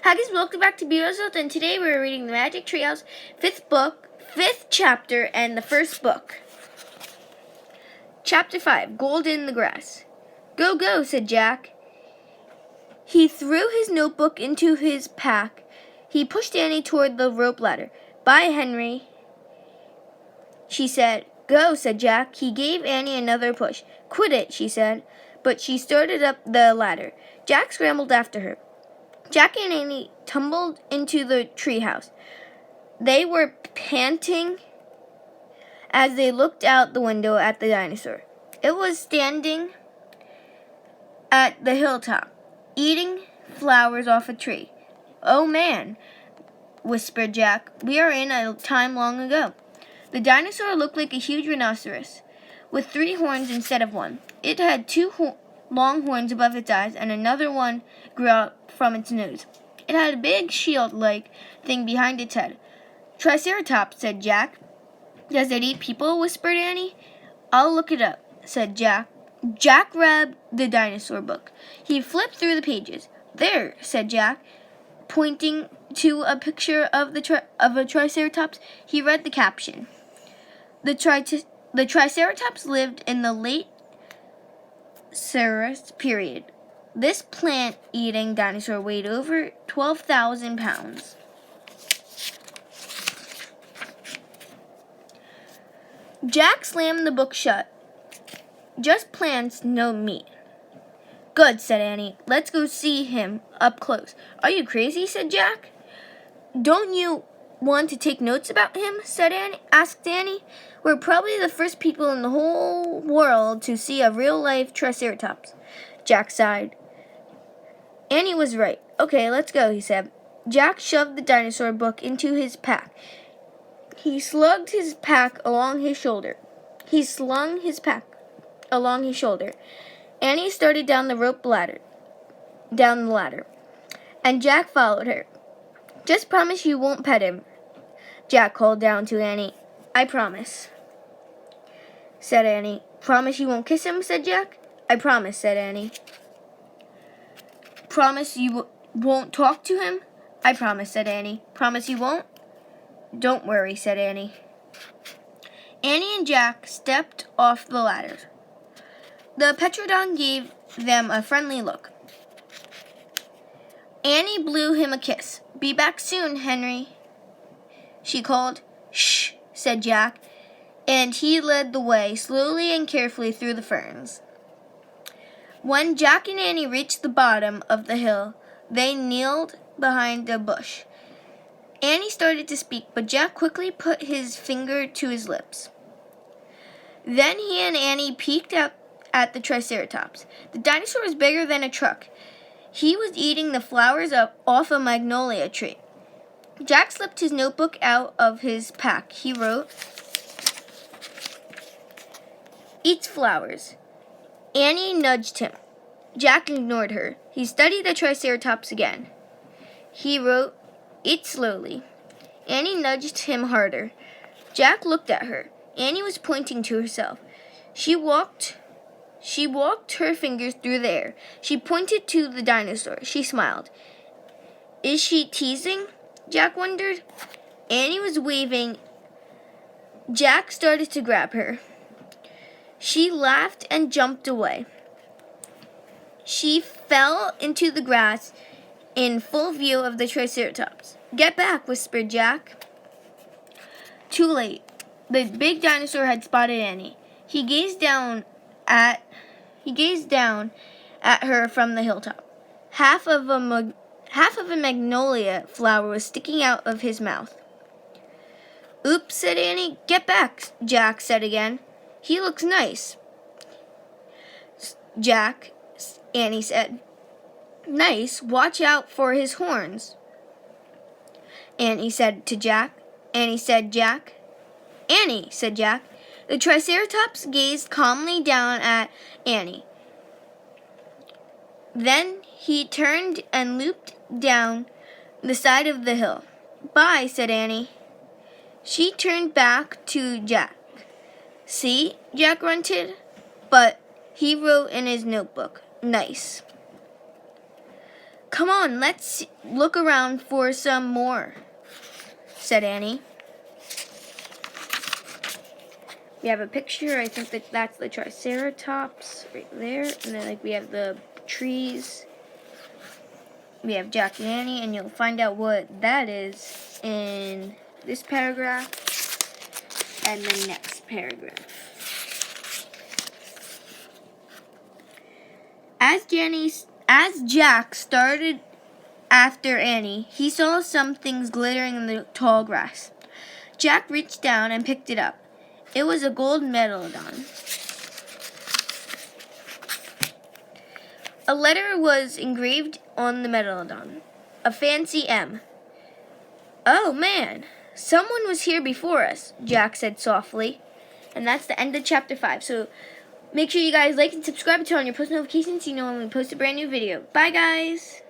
Hi guys, welcome back to Dinosaurs, and today we're reading the Magic Treehouse 5th book, 5th chapter, and the first book. Chapter 5, Gold in the Grass. Go, go, said Jack. He threw his notebook into his pack. He pushed Annie toward the rope ladder. Bye, Henry, she said. Go, said Jack. He gave Annie another push. Quit it, she said, but she started up the ladder. Jack scrambled after her. Jack and Annie tumbled into the treehouse. They were panting as they looked out the window at the dinosaur. It was standing at the hilltop, eating flowers off a tree. Oh man, whispered Jack. We are in a time long ago. The dinosaur looked like a huge rhinoceros, with 3 horns instead of 1. It had 2 long horns above its eyes, and another one grew out from its nose. It had a big shield-like thing behind its head. Triceratops, said Jack. Does it eat people? Whispered Annie. I'll look it up, said Jack. Jack grabbed the dinosaur book. He flipped through the pages. There, said Jack, pointing to a picture of a Triceratops. He read the caption. The Triceratops lived in the late Ceres period. This plant-eating dinosaur weighed over 12,000 pounds. Jack slammed the book shut. Just plants, no meat. Good, said Annie. Let's go see him up close. Are you crazy? Said Jack. Don't you want to take notes about him? Asked Annie. We're probably the first people in the whole world to see a real-life Triceratops. Jack sighed. Annie was right. Okay, let's go, he said. Jack shoved the dinosaur book into his pack. He slung his pack along his shoulder. Annie started down the ladder, and Jack followed her. Just promise you won't pet him, Jack called down to Annie. I promise, said Annie. Promise you won't kiss him, said Jack. I promise, said Annie. Promise you won't talk to him? I promise, said Annie. Promise you won't? Don't worry, said Annie. Annie and Jack stepped off the ladder. The Petrodon gave them a friendly look. Annie blew him a kiss. Be back soon, Henry, she called. Shh, said Jack, and he led the way slowly and carefully through the ferns. When Jack and Annie reached the bottom of the hill, they kneeled behind a bush. Annie started to speak, but Jack quickly put his finger to his lips. Then he and Annie peeked out at the Triceratops. The dinosaur was bigger than a truck. He was eating the flowers off a magnolia tree. Jack slipped his notebook out of his pack. He wrote, Eats flowers. Annie nudged him. Jack ignored her. He studied the Triceratops again. He wrote, Eat slowly. Annie nudged him harder. Jack looked at her. Annie was pointing to herself. She walked her fingers through the air. She pointed to the dinosaur. She smiled. Is she teasing? Jack wondered. Annie was waving. Jack started to grab her. She laughed and jumped away. She fell into the grass in full view of the Triceratops. Get back, whispered Jack. Too late. The big dinosaur had spotted Annie. He gazed down at her from the hilltop. Half of a magnolia flower was sticking out of his mouth. Oops, said Annie. Get back, Jack said again. He looks nice. Jack, Annie said. Nice, watch out for his horns, Annie said to Jack. Annie said Jack. Annie, said Jack. The Triceratops gazed calmly down at Annie. Then he turned and looped down the side of the hill. Bye, said Annie. She turned back to Jack. See, Jack grunted, but he wrote in his notebook, nice. Come on, let's look around for some more, said Annie. We have a picture. I think that's the Triceratops right there. And then we have the trees. We have Jack and Annie, and you'll find out what that is in this paragraph and the next paragraph. As Jack started after Annie, he saw some things glittering in the tall grass. Jack reached down and picked it up. It was a gold megalodon. A letter was engraved on the megalodon, a fancy M. Oh man, someone was here before us, Jack said softly. And that's the end of chapter 5. So make sure you guys like and subscribe and turn on your post notifications so you know when we post a brand new video. Bye guys!